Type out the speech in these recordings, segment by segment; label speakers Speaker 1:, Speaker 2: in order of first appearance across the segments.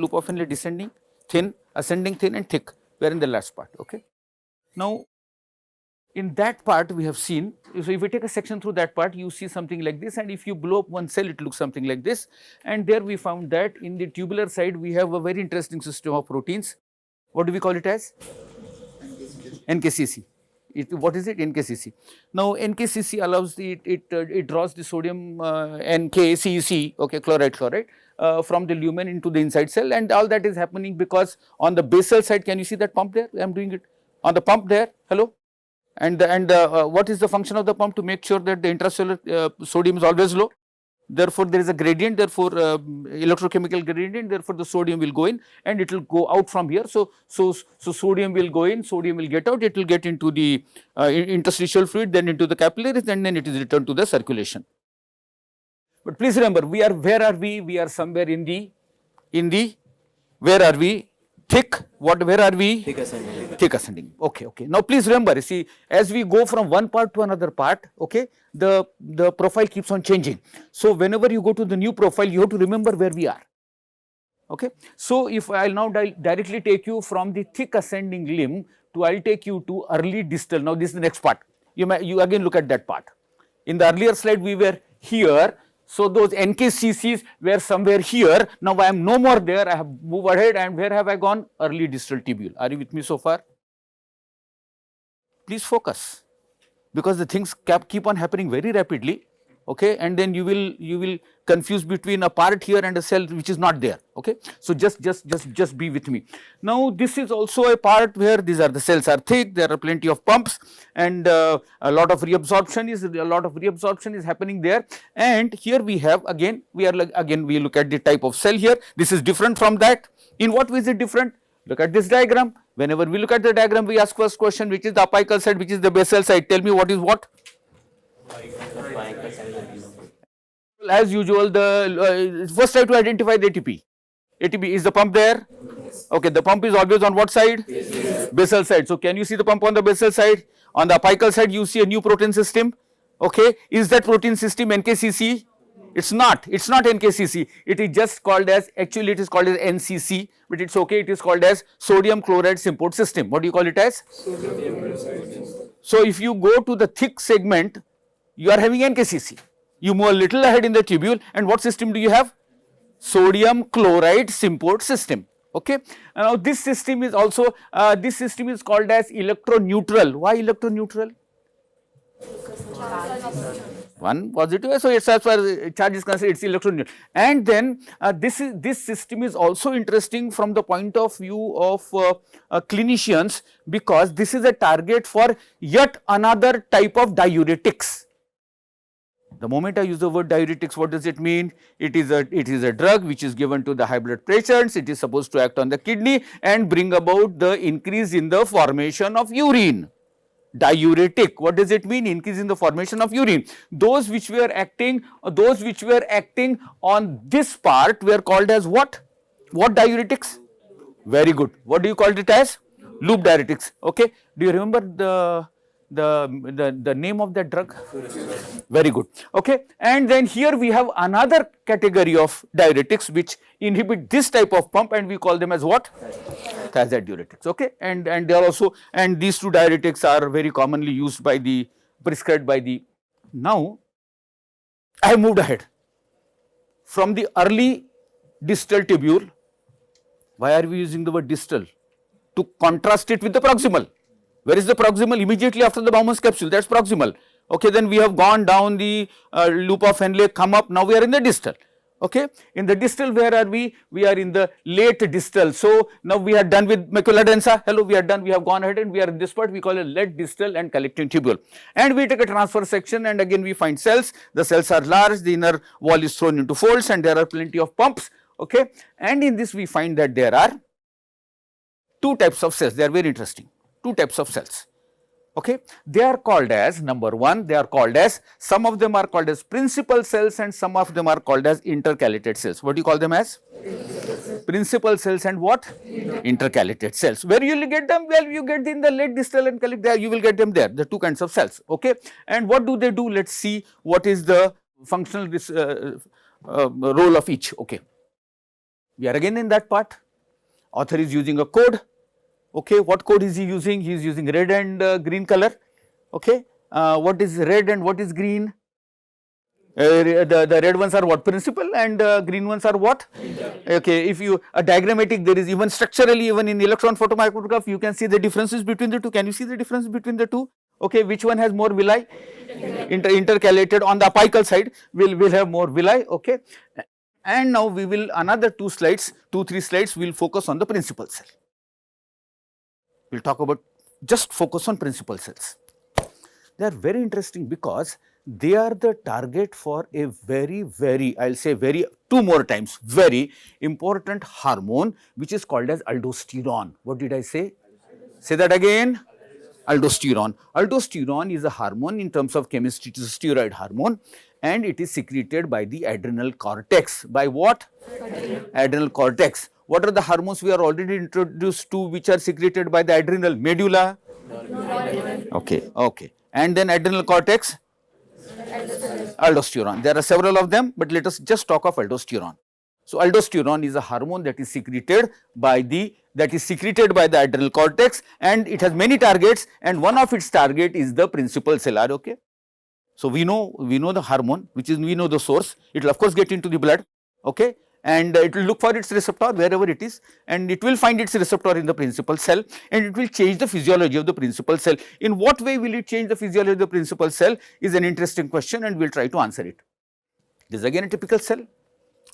Speaker 1: loop of Henle descending, thin, ascending, thin and thick, we are in the last part. Okay. Now, in that part we have seen, so if we take a section through that part, you see something like this, and if you blow up one cell, it looks something like this. And there we found that in the tubular side, we have a very interesting system of proteins. What do we call it as? NKCC. What is it? NKCC. Now, NKCC allows it draws the sodium NKCC, okay, chloride, from the lumen into the inside cell, and all that is happening because on the basal side, can you see that pump there? I am doing it on the pump there. Hello. And what is the function of the pump? To make sure that the intracellular sodium is always low. Therefore, there is a gradient, therefore, electrochemical gradient, therefore, the sodium will go in and it will go out from here. So, sodium will go in, sodium will get out, it will get into the interstitial fluid, then into the capillaries, and then it is returned to the circulation. But please remember, where are we? We are somewhere in the, where are we? Thick, where are we?
Speaker 2: Thick ascending.
Speaker 1: Thick ascending. Okay. Now please remember, you see, as we go from one part to another part, okay, the profile keeps on changing. So whenever you go to the new profile, you have to remember where we are. Okay. So if I will now directly take you from the thick ascending limb to, I will take you to early distal. Now this is the next part. You again look at that part. In the earlier slide, we were here. So those NKCCs were somewhere here. Now I am no more there. I have moved ahead, and where have I gone? Early distal tubule. Are you with me so far? Please focus, because the things keep on happening very rapidly. Okay, and then you will confuse between a part here and a cell which is not there. Okay, so just be with me. Now this is also a part where the cells are thick. There are plenty of pumps, and a lot of reabsorption is happening there. And here we have again we look at the type of cell here. This is different from that. In what way is it different? Look at this diagram. Whenever we look at the diagram, we ask first question, which is the apical side, which is the basal side. Tell me what is what? As usual, first try to identify the ATP. ATP, is the pump there? Okay, the pump is always on what side? Basal side. So can you see the pump on the basal side? On the apical side, you see a new protein system. Okay, is that protein system NKCC? It's not NKCC. It is just called as, actually it is called as NCC, but it's okay, it is called as sodium chloride symport system. What do you call it as? So if you go to the thick segment, you are having NKCC. You move a little ahead in the tubule, and what system do you have? Sodium chloride symport system. Okay. Now this system is also called as electroneutral. Why electroneutral? One positive, so it's as far as charge is concerned, it's electroneutral. And then this system is also interesting from the point of view of clinicians, because this is a target for yet another type of diuretics. The moment I use the word diuretics, what does it mean? It is a drug which is given to the high blood patients. It is supposed to act on the kidney and bring about the increase in the formation of urine. Diuretic, what does it mean? Increase in the formation of urine. Those which were acting on this part were called as what? What diuretics? Very good. What do you call it as? Loop diuretics. Okay. Do you remember the name of that drug? Very good. Okay. And then here we have another category of diuretics which inhibit this type of pump, and we call them as what? Thiazide diuretics. Okay. And they are also, and these two diuretics are very commonly used prescribed by the. Now I have moved ahead from the early distal tubule. Why are we using the word distal? To contrast it with the proximal. Where is the proximal? Immediately after the Bauman's capsule, that is proximal. Okay, then we have gone down the loop of Henle, come up, now we are in the distal. Okay, in the distal, where are we? We are in the late distal. So now we are done with macula densa. Hello, we are done. We have gone ahead and we are in this part. We call it late distal and collecting tubule. And we take a transfer section, and again we find cells. The cells are large. The inner wall is thrown into folds, and there are plenty of pumps. Okay, and in this we find that there are two types of cells. They are very interesting. Two types of cells. Okay, they are called as, number one, they are called as, some of them are called as principal cells and some of them are called as intercalated cells. What do you call them as? Principal cells and what? Intercalated cells. Where you will get them? Well, you get in the late distal and collected, there you will get them there, the two kinds of cells. Okay, and what do they do? Let us see what is the functional role of each. Okay, We are again in that part. Author is using a code. Okay, what code is he using? He is using red and green color. Okay, what is red and what is green? The red ones are what? Principal, and green ones are what? Okay, if you diagrammatic, there is even structurally, even in electron photomicrograph, you can see the differences between the two. Can you see the difference between the two? Okay, which one has more villi? Intercalated. On the apical side will have more villi. Okay, and now we will another 3 slides we will focus on the principal cell. We will talk about just focus on principal cells. They are very interesting because they are the target for a very I will say two more times very important hormone which is called as aldosterone. What did I say? Say that again. Aldosterone. Aldosterone is a hormone in terms of chemistry, it is a steroid hormone, and it is secreted by the adrenal cortex. By what? Adrenal cortex. What are the hormones we are already introduced to which are secreted by the adrenal? Medulla. Okay. And then adrenal cortex? Aldosterone. There are several of them, but let us just talk of aldosterone. So, aldosterone is a hormone that is secreted by the adrenal cortex, and it has many targets, and one of its target is the principal cell. Okay. So, we know the hormone, which is we know the source. It will of course get into the blood. Okay. And it will look for its receptor wherever it is, and it will find its receptor in the principal cell, and it will change the physiology of the principal cell. In what way will it change the physiology of the principal cell is an interesting question, and we will try to answer it. This is again a typical cell.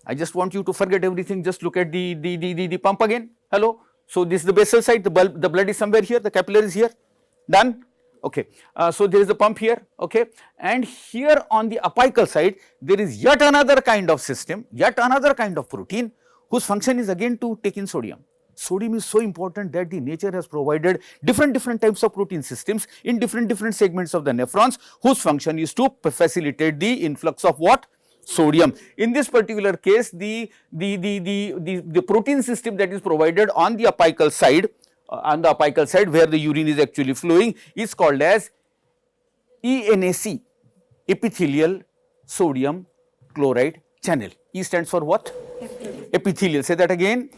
Speaker 1: I just want you to forget everything, just look at the pump again. Hello. So, this is the basal side, the blood is somewhere here, the capillary is here, done. Okay. So, there is a pump here, okay, and here on the apical side there is yet another kind of system, yet another kind of protein whose function is again to take in sodium. Sodium is so important that the nature has provided different types of protein systems in different segments of the nephrons whose function is to facilitate the influx of what? Sodium. In this particular case, the protein system that is provided on the apical side, where the urine is actually flowing, is called as ENaC, epithelial sodium chloride channel. E stands for what? Epithelial. Say that again.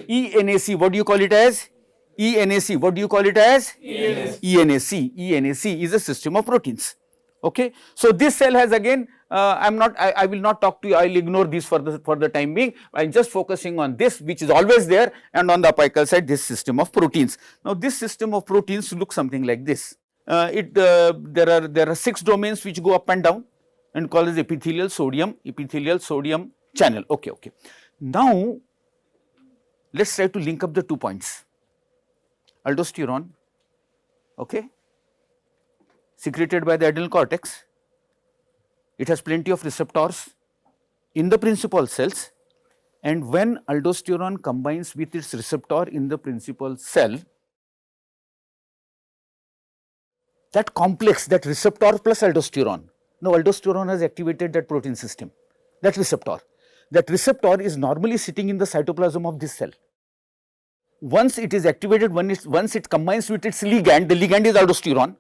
Speaker 1: ENaC. What do you call it as? ENaC. What do you call it as? ENaC. ENaC is a system of proteins. Okay. So, this cell has again, I will not talk to you, I will ignore this for the time being. I am just focusing on this which is always there, and on the apical side this system of proteins. Now, this system of proteins looks something like this. There are 6 domains which go up and down and called as epithelial sodium channel. Okay. Now, let us try to link up the 2 points. Aldosterone, okay, secreted by the adrenal cortex. It has plenty of receptors in the principal cells, and when aldosterone combines with its receptor in the principal cell, that complex, that receptor plus aldosterone, now aldosterone has activated that protein system, that receptor is normally sitting in the cytoplasm of this cell. Once it is activated, once it combines with its ligand, the ligand is aldosterone.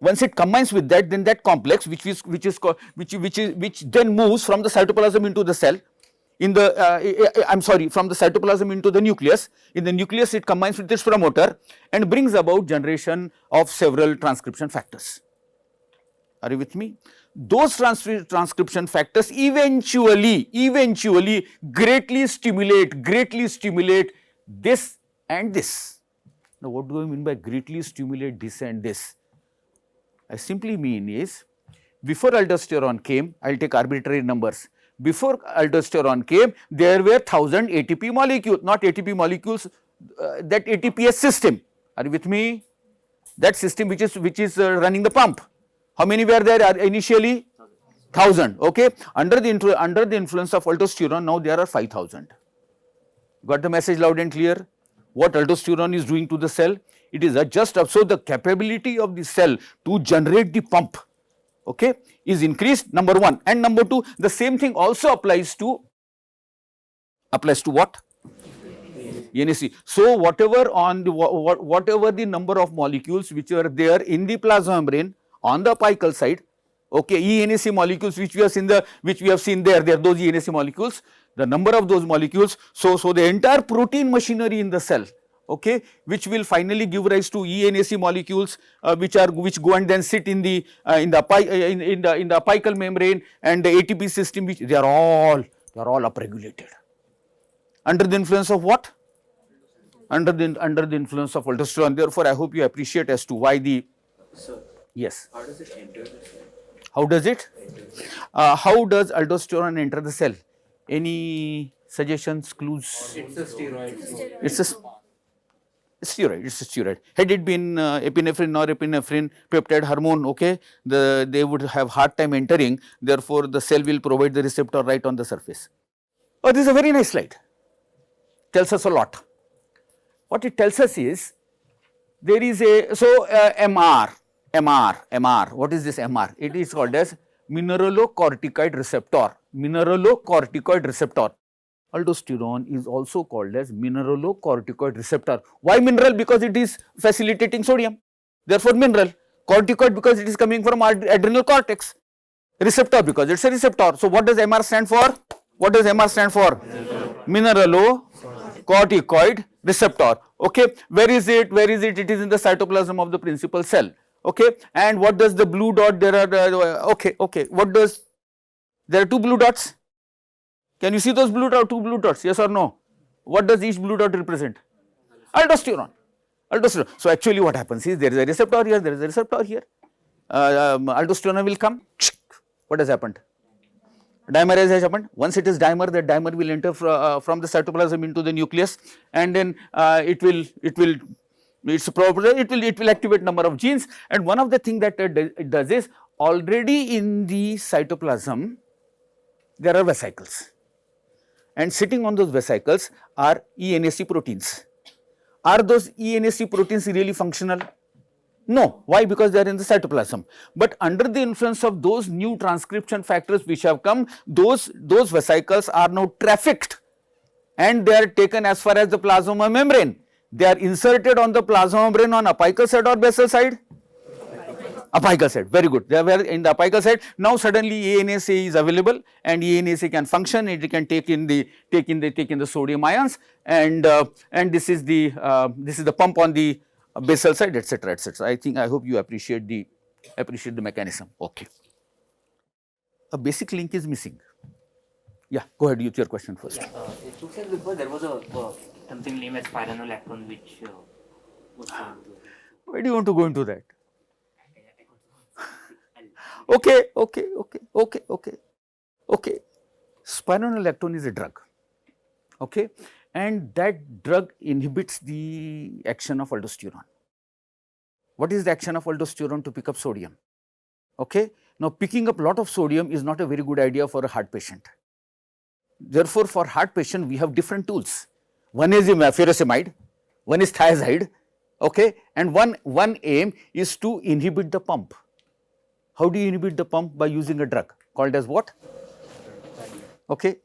Speaker 1: Once it combines with that, then that complex which then moves from the cytoplasm into the cell, from the cytoplasm into the nucleus. In the nucleus it combines with its promoter and brings about generation of several transcription factors. Are you with me? Those transcription factors eventually greatly stimulate this and this. Now, what do I mean by greatly stimulate this and this? I simply mean is, before aldosterone came, I will take arbitrary numbers. Before aldosterone came, there were 1000 ATP molecules, not ATP molecules, that ATPase system. Are you with me? That system which is running the pump. How many were there initially? 1000. Okay. Under the influence of aldosterone, now there are 5000. Got the message loud and clear? What aldosterone is doing to the cell? It is just so the capability of the cell to generate the pump, okay, is increased, number 1, and number 2, the same thing also applies to what? NAC. So, whatever the number of molecules which are there in the plasma membrane on the apical side, Okay, ENAC molecules which we have seen there, they are those ENAC molecules, the number of those molecules. So the entire protein machinery in the cell, okay, which will finally give rise to ENAC molecules, which go and then sit in the apical membrane and the ATP system, which they are all upregulated under the influence of what? Under the influence of aldosterone. Therefore, I hope you appreciate as to why the yes.
Speaker 2: How does it enter the cell?
Speaker 1: How does it? How does aldosterone enter the cell? Any suggestions, clues?
Speaker 2: It's a steroid.
Speaker 1: It's a steroid. It's a steroid. Had it been epinephrine, norepinephrine, peptide hormone, okay, they would have hard time entering. Therefore, the cell will provide the receptor right on the surface. Oh, this is a very nice slide. Tells us a lot. What it tells us is there is a MR. What is this MR? It is called as mineralocorticoid receptor. Mineralocorticoid receptor. Aldosterone is also called as mineralocorticoid receptor. Why mineral? Because it is facilitating sodium. Therefore, mineral. Corticoid because it is coming from adrenal cortex. Receptor because it is a receptor. So, what does MR stand for? What does MR stand for? Mineralocorticoid receptor. Okay, where is it? It is in the cytoplasm of the principal cell. Okay, and what does the blue dot? There are what does, there are two blue dots. Can you see those two blue dots? Yes or no? What does each blue dot represent? Aldosterone. So actually, what happens is there is a receptor here. There is a receptor here. Aldosterone will come. What has happened? Dimerization has happened. Once it is dimer, that dimer will enter from the cytoplasm into the nucleus, and then it will activate number of genes. And one of the thing that it does is, already in the cytoplasm there are vesicles, and sitting on those vesicles are ENAC proteins. Are those ENAC proteins really functional? No. Why? Because they are in the cytoplasm. But under the influence of those new transcription factors which have come, those vesicles are now trafficked and they are taken as far as the plasma membrane. They are inserted on the plasma membrane on apical side or basal side? Apical side. Very good. They are in the apical side. Now suddenly ENAC is available and ENAC can function. It can take in the sodium ions, and this is the pump on the basal side, etc., etc. I hope you appreciate the mechanism. Okay. A basic link is missing. Yeah, go ahead with your question first.
Speaker 3: It looks like before there was something named as spironolactone which was found.
Speaker 1: Why do you want to go into that? Okay. Spironolactone is a drug. Okay, and that drug inhibits the action of aldosterone. What is the action of aldosterone? To pick up sodium. Okay, now picking up lot of sodium is not a very good idea for a heart patient. Therefore, for heart patient we have different tools. One is furosemide, one is thiazide. Okay, and one aim is to inhibit the pump. How do you inhibit the pump? By using a drug called as what? Okay.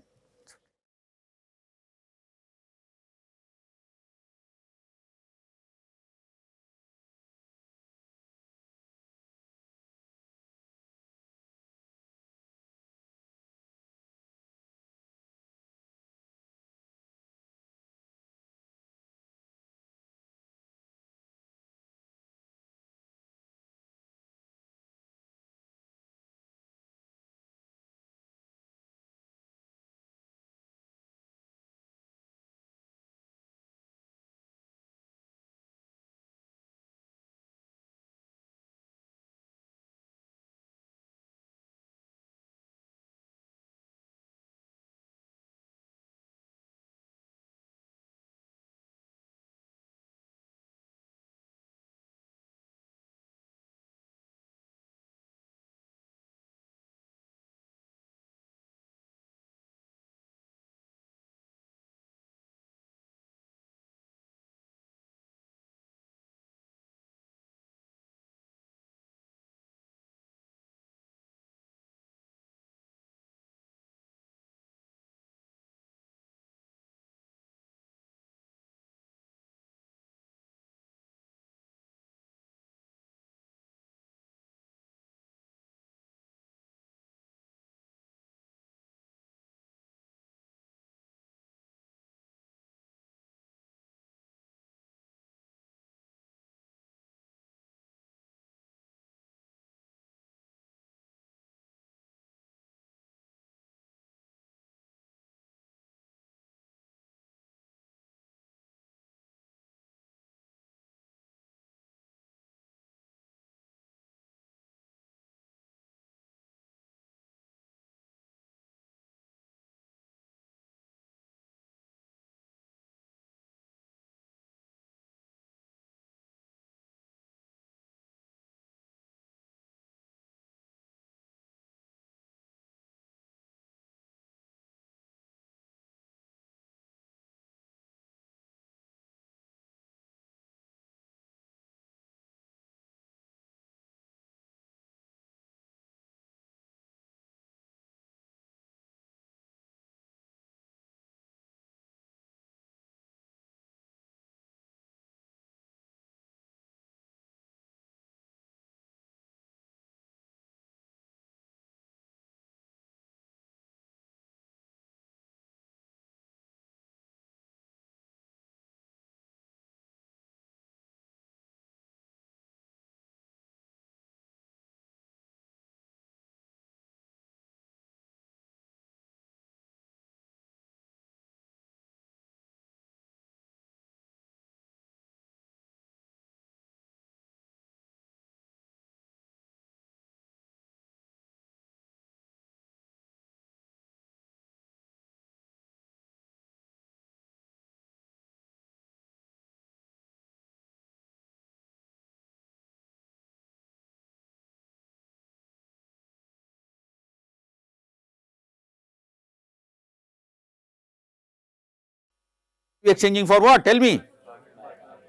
Speaker 1: Exchanging for what? Tell me.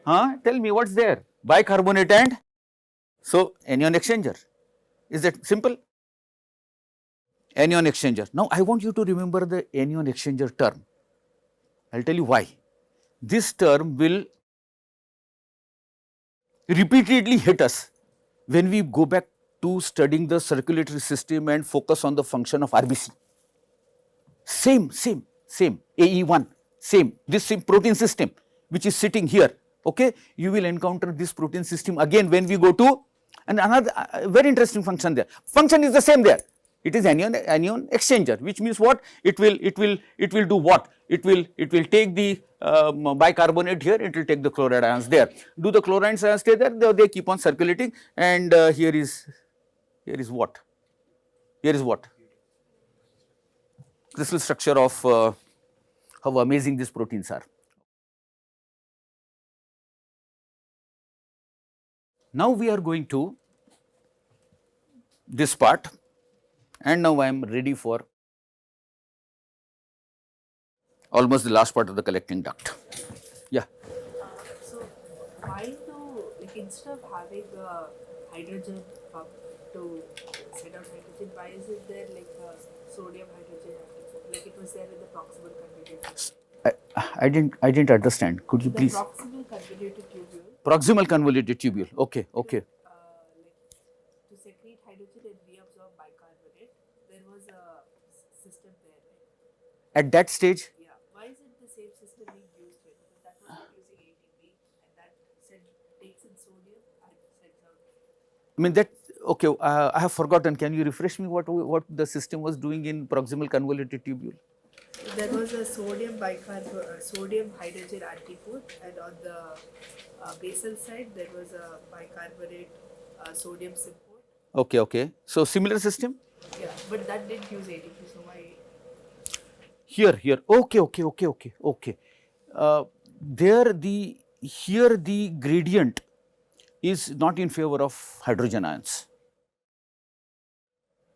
Speaker 1: Huh? Tell me what's there? Bicarbonate and so anion exchanger. Is that simple? Anion exchanger. Now I want you to remember the anion exchanger term. I will tell you why. This term will repeatedly hit us when we go back to studying the circulatory system and focus on the function of RBC. Same, AE1, same, this same protein system which is sitting here, okay. You will encounter this protein system again when we go to and another very interesting function there. Function is the same there. It is anion exchanger, which means what? It will do what? It will take the bicarbonate here, it will take the chloride ions there. Do the chloride ions stay there? They keep on circulating, and here is what? Here is what? Crystal structure of how amazing these proteins are. Now we are going to this part, and now I am ready for almost the last part of the collecting duct. Yeah.
Speaker 4: So why do, like, instead of having a hydrogen pump to send out hydrogen, why is it there like a sodium hydrogen atom? Like it was there in the proximal convoluted.
Speaker 1: I didn't understand. Could you please?
Speaker 4: The proximal convoluted tubule.
Speaker 1: Proximal convoluted tubule. Okay.
Speaker 4: Like to secrete hydrogen and reabsorb bicarbonate, there was a system there, right?
Speaker 1: At that stage,
Speaker 4: Yeah. Why is it the same system being used here? Because that was using ATP and that takes in sodium and sends out.
Speaker 1: I mean that, okay, I have forgotten. Can you refresh me what the system was doing in proximal convoluted tubule?
Speaker 4: There was a sodium hydrogen antipode, and on the basal side there was a bicarbonate sodium sympode.
Speaker 1: Okay. So similar system?
Speaker 4: Yeah, but that didn't use ATP, so why?
Speaker 1: Here. Okay. Here the gradient is not in favor of hydrogen ions.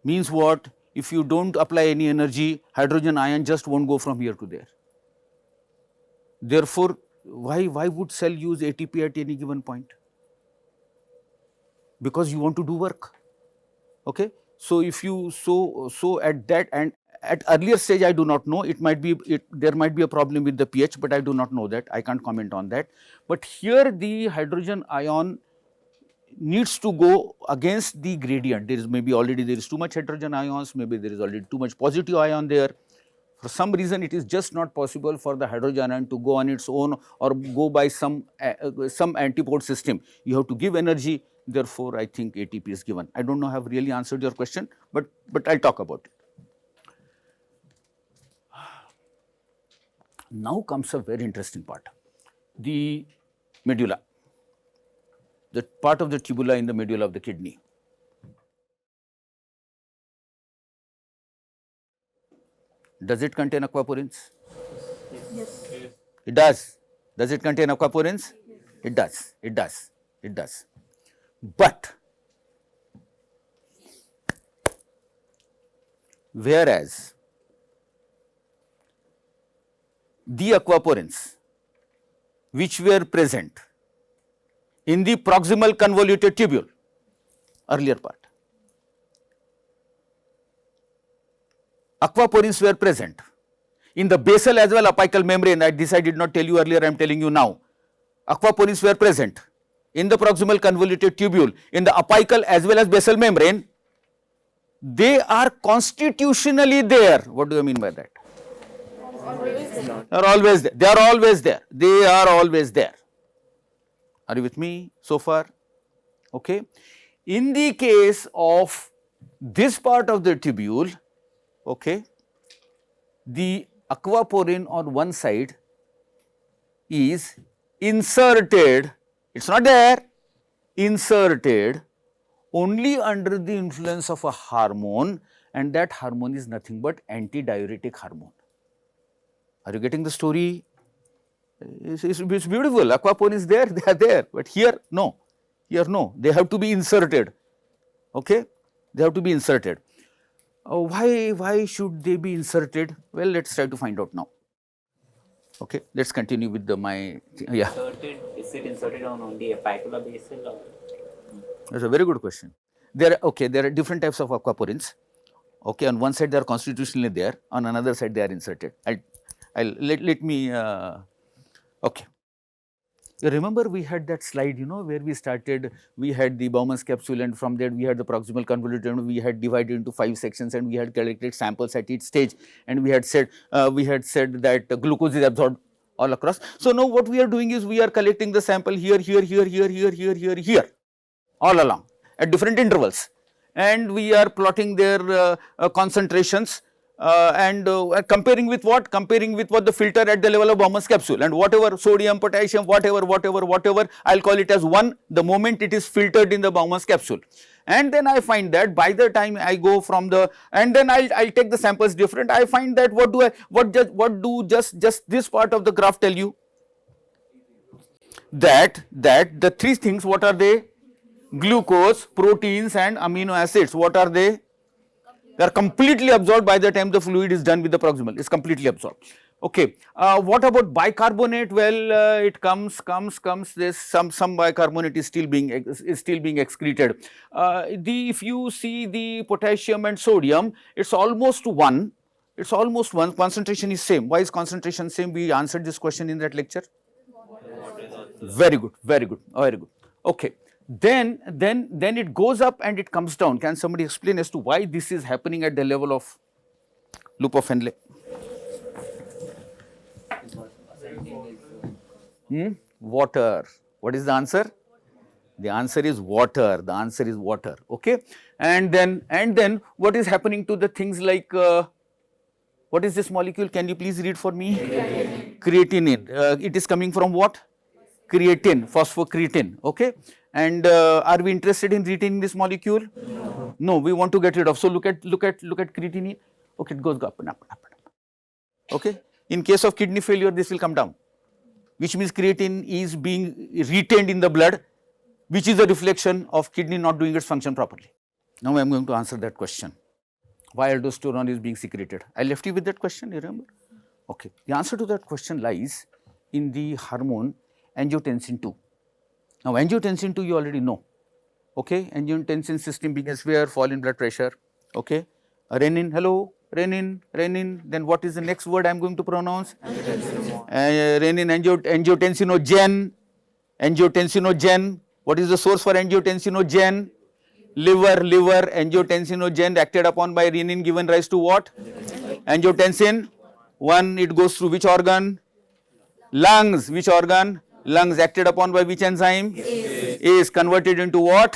Speaker 1: Means what? If you don't apply any energy, hydrogen ion just won't go from here to there. Therefore, why would cell use ATP at any given point? Because you want to do work. Okay. So if you so at that and at earlier stage, I do not know. It might be there might be a problem with the pH, but I do not know that. I can't comment on that. But here the hydrogen ion needs to go against the gradient. There is maybe already there is too much hydrogen ions, maybe there is already too much positive ion there. For some reason, it is just not possible for the hydrogen ion to go on its own or go by some antipode system. You have to give energy. Therefore, I think ATP is given. I don't know I have really answered your question, but I'll talk about it. Now comes a very interesting part, the medulla, the part of the tubula in the medulla of the kidney. Does it contain aquaporins?
Speaker 4: Yes.
Speaker 1: It does. Does it contain aquaporins? Yes. It does. But whereas the aquaporins which were present in the proximal convoluted tubule, earlier part, aquaporins were present in the basal as well apical membrane. This I did not tell you earlier, I am telling you now. Aquaporins were present in the proximal convoluted tubule, in the apical as well as basal membrane. They are constitutionally there. What do you mean by that? They are always there. They are always there. They are always there. Are you with me so far? Okay. In the case of this part of the tubule, okay, the aquaporin on one side is inserted, it is not there, inserted only under the influence of a hormone, and that hormone is nothing but antidiuretic hormone. Are you getting the story? It's beautiful. Aquaporin is there, they are there, but here no. Here no. They have to be inserted. Okay? They have to be inserted. Why should they be inserted? Well, let's try to find out now. Okay, let's continue with my, yeah.
Speaker 3: Is it inserted on only a picula basal or?
Speaker 1: That's a very good question. There are different types of aquaporins. Okay, on one side they are constitutionally there, on another side they are inserted. Let me, okay. You remember we had that slide, you know, where we started, we had the Bowman's capsule, and from there we had the proximal convoluted, and we had divided into 5 sections, and we had collected samples at each stage, and we had said that glucose is absorbed all across. So now what we are doing is we are collecting the sample here, all along at different intervals, and we are plotting their concentrations and comparing with what? Comparing with what the filter at the level of Bowman's capsule, and whatever sodium, potassium, whatever, I will call it as 1 the moment it is filtered in the Bowman's capsule. And then I find that by the time I go from the, and then I'll take the samples different, I find that what do just this part of the graph tell you? That the 3 things, what are they? Glucose, proteins and amino acids, what are they? They are completely absorbed by the time the fluid is done with the proximal, it's completely absorbed. Okay, what about bicarbonate? Well, it comes, there's some bicarbonate is still being excreted. If you see the potassium and sodium, it's almost one, concentration is same. Why is concentration same? We answered this question in that lecture. Very good, very good, very good. Okay. Then it goes up and it comes down. Can somebody explain as to why this is happening at the level of loop of Henle? Water. What is the answer? The answer is water. The answer is water. Okay. And then what is happening to the things like what is this molecule? Can you please read for me? Creatinine. It is coming from what? Creatine, phosphocreatine. Okay. And are we interested in retaining this molecule? No, we want to get rid of. So look at creatinine. Okay, it goes up and up and up and up. Okay. In case of kidney failure, this will come down, which means creatine is being retained in the blood, which is a reflection of kidney not doing its function properly. Now I am going to answer that question. Why aldosterone is being secreted? I left you with that question, you remember? Okay. The answer to that question lies in the hormone angiotensin II. Now, angiotensin II you already know, okay, angiotensin system begins where? Fall in blood pressure, okay, renin, hello, renin, then what is the next word I am going to pronounce? Renin, angiotensinogen, what is the source for angiotensinogen? Liver, angiotensinogen acted upon by renin given rise to what? Angiotensin 1, it goes through which organ? Lungs, which organ? Lungs, acted upon by which enzyme? Is converted into what?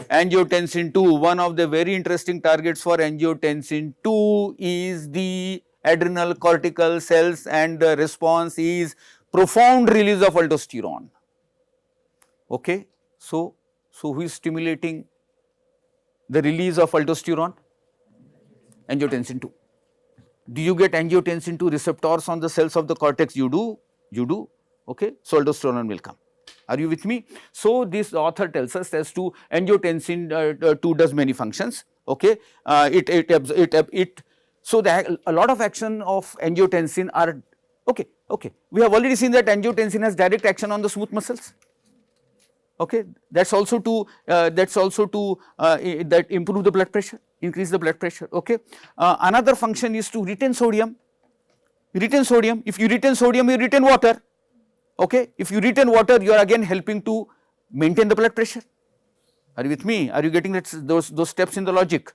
Speaker 1: Angiotensin II. One of the very interesting targets for angiotensin II is the adrenal cortical cells, and the response is profound release of aldosterone. Okay. So who is stimulating the release of aldosterone? Angiotensin II. Do you get angiotensin II receptors on the cells of the cortex? You do. Okay, so aldosterone will come. Are you with me? So this author tells us as to angiotensin II does many functions. Okay, so a lot of action of angiotensin are okay. We have already seen that angiotensin has direct action on the smooth muscles. Okay, that's also to that improve the blood pressure, increase the blood pressure. Okay, another function is to retain sodium. If you retain sodium, you retain water. Okay, if you retain water, you are again helping to maintain the blood pressure. Are you with me? Are you getting those steps in the logic?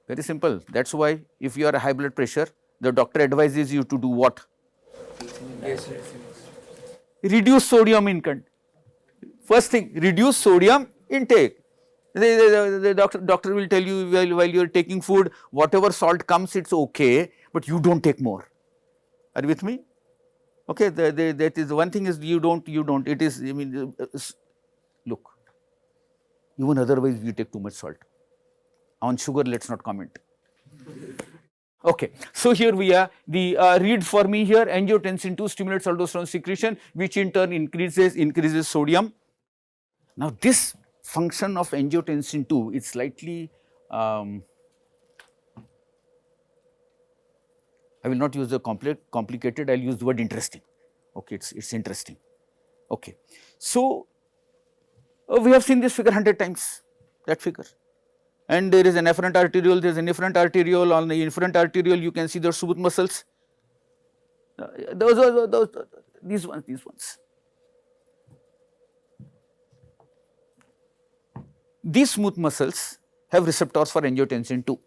Speaker 1: Very simple. That's why if you are a high blood pressure, the doctor advises you to do what? Reduce sodium intake. First thing, reduce sodium intake. The doctor will tell you while you are taking food, whatever salt comes, it's okay, but you don't take more. Are you with me? Okay, that is one thing is you don't, it is, I mean, look, even otherwise we take too much salt. On sugar, let us not comment. Okay, so here we are, the read for me here, angiotensin II stimulates aldosterone secretion, which in turn increases sodium. Now this function of angiotensin II is slightly I will not use the complicated, I will use the word interesting. Okay, it's interesting. Okay. So, we have seen this figure 100 times, that figure. And there is an efferent arteriole, there is an efferent arteriole. On the efferent arteriole, you can see the smooth muscles. These ones. These smooth muscles have receptors for angiotensin II.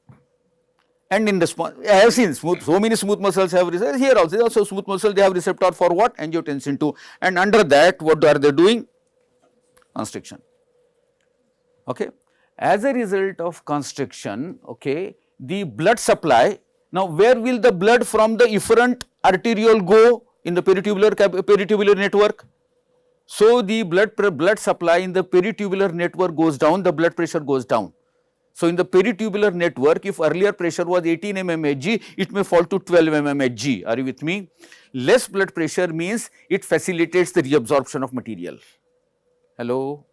Speaker 1: And in response, I have seen so many smooth muscles have receptors. Here also smooth muscle, they have receptor for what? Angiotensin II. And under that, what are they doing? Constriction. Okay. As a result of constriction, okay, the blood supply. Now, where will the blood from the efferent arteriole go in the peritubular network? So, the blood supply in the peritubular network goes down, the blood pressure goes down. So, in the peritubular network, if earlier pressure was 18 mmHg, it may fall to 12 mmHg. Are you with me? Less blood pressure means it facilitates the reabsorption of material. Hello,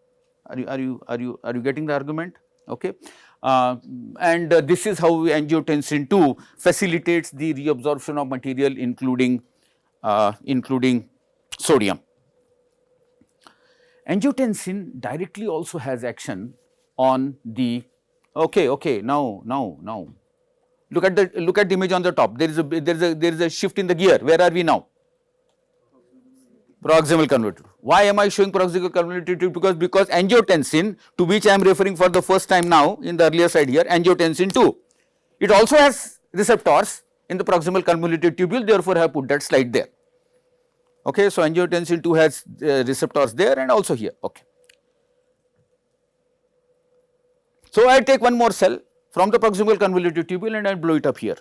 Speaker 1: are you getting the argument? Okay, and this is how angiotensin II facilitates the reabsorption of material, including sodium. Angiotensin directly also has action on the. Okay. Now, look at the image on the top. There is a shift in the gear. Where are we now? Proximal convoluted. Why am I showing proximal convoluted tube? Because angiotensin, to which I am referring for the first time now in the earlier slide here, angiotensin II, it also has receptors in the proximal convoluted tubule, therefore I have put that slide there. Okay, so angiotensin II has receptors there and also here. Okay. So I take one more cell from the proximal convoluted tubule and I blow it up here.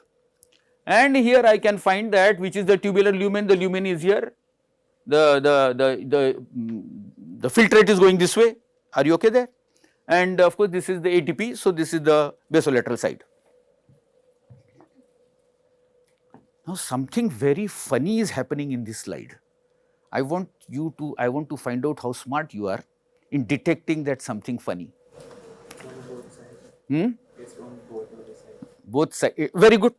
Speaker 1: And here I can find that which is the tubular lumen. The lumen is here. The filtrate is going this way. Are you okay there? And of course, this is the ATP. So this is the basolateral side. Now something very funny is happening in this slide. I want to find out how smart you are in detecting that something funny.
Speaker 2: It's on both of the sides.
Speaker 1: Both sides. Very good.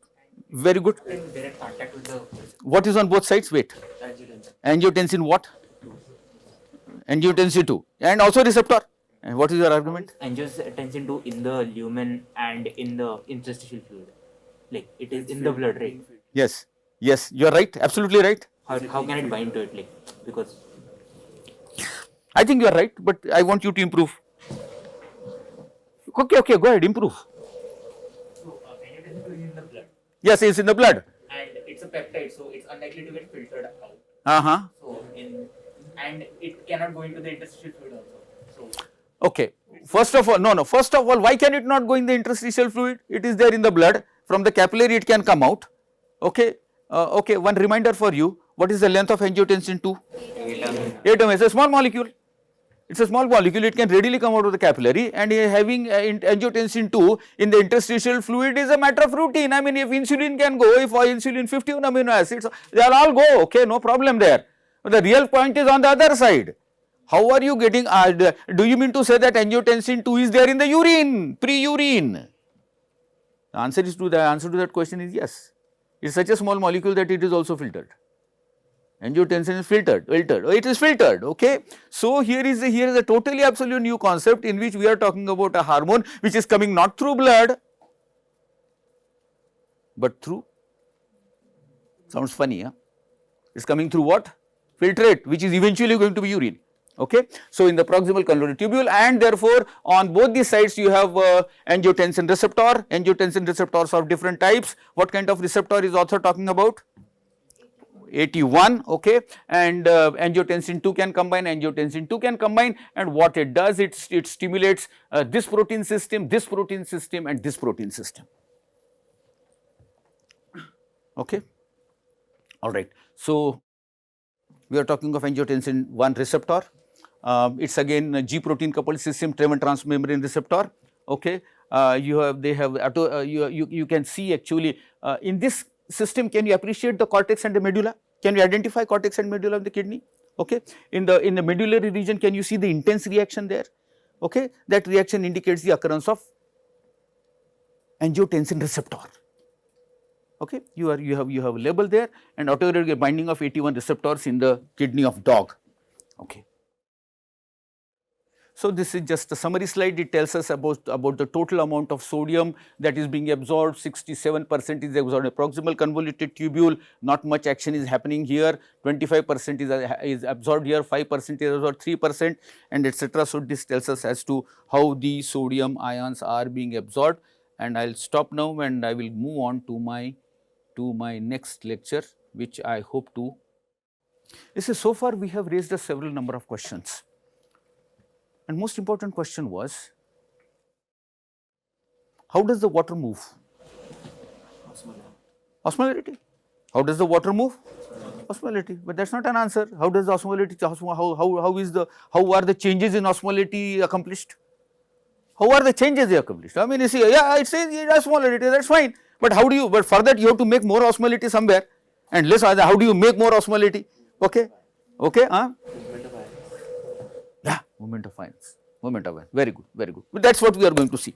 Speaker 1: Very good.
Speaker 3: Direct contact with the
Speaker 1: What is on both sides? Wait. Angiotensin what? Angiotensin II. And also receptor. And what is your argument?
Speaker 3: angiotensin II in the lumen and in the interstitial fluid. Like it is in the blood, right?
Speaker 1: Yes. Yes. You are right. Absolutely right.
Speaker 3: How can it bind to it? Like because
Speaker 1: I think you are right, but I want you to improve. Okay. Go ahead. Improve.
Speaker 3: so angiotensin II is in the blood
Speaker 1: Yes, it's in the blood.
Speaker 3: and it's a peptide, so it's unlikely to get filtered out. So and it cannot go into the interstitial fluid also. So
Speaker 1: Okay. First of all, no. First of all, why can it not go in the interstitial fluid? It is there in the blood. From the capillary, it can come out. Okay. Okay. One reminder for you. What is the length of angiotensin II? 8 mm. It's a small molecule. It's a small molecule. It can readily come out of the capillary. And having angiotensin II in the interstitial fluid is a matter of routine. I mean, if insulin can go, if insulin 51 amino acids, they'll all go. Okay, no problem there. But the real point is on the other side. How are you getting, do you mean to say that angiotensin II is there in the urine, pre-urine? The answer to that question is yes. It's such a small molecule that it is also filtered. Angiotensin is filtered, it is filtered, okay. So here is a totally absolute new concept in which we are talking about a hormone which is coming not through blood, but through, sounds funny, huh? It's coming through what? Filtrate, which is eventually going to be urine. Okay. So, in the proximal convoluted tubule, and therefore, on both the sides you have angiotensin receptors of different types. What kind of receptor is author talking about? 81, okay, and angiotensin II can combine, and what it does, it stimulates this protein system, and this protein system. Okay. All right. So, we are talking of angiotensin I receptor. It's again a G protein coupled system, driven transmembrane receptor. Okay, you can see actually in this system. Can you appreciate the cortex and the medulla? Can you identify cortex and medulla of the kidney? Okay, in the medullary region, can you see the intense reaction there? Okay, that reaction indicates the occurrence of angiotensin receptor. Okay, you have a label there, and autoregular binding of 81 receptors in the kidney of dog. Okay. So, this is just a summary slide. It tells us about the total amount of sodium that is being absorbed. 67% is absorbed in proximal convoluted tubule, not much action is happening here. 25% is absorbed here, 5% is absorbed, 3%, and etc. So, this tells us as to how the sodium ions are being absorbed, and I will stop now and I will move on to my next lecture, which I hope to. This is, so far we have raised a several number of questions. And most important question was, how does the water move? Osmolarity. How does the water move? Osmolarity. But that is not an answer. How does the osmolarity, how are the changes in osmolarity accomplished? How are the changes accomplished? I mean, you see, yeah, it says osmolarity, that is fine. But how do you, but for that you have to make more osmolarity somewhere, and less, how do you make more osmolarity? Okay, okay, yeah, movement of ions, very good, very good. But that is what we are going to see.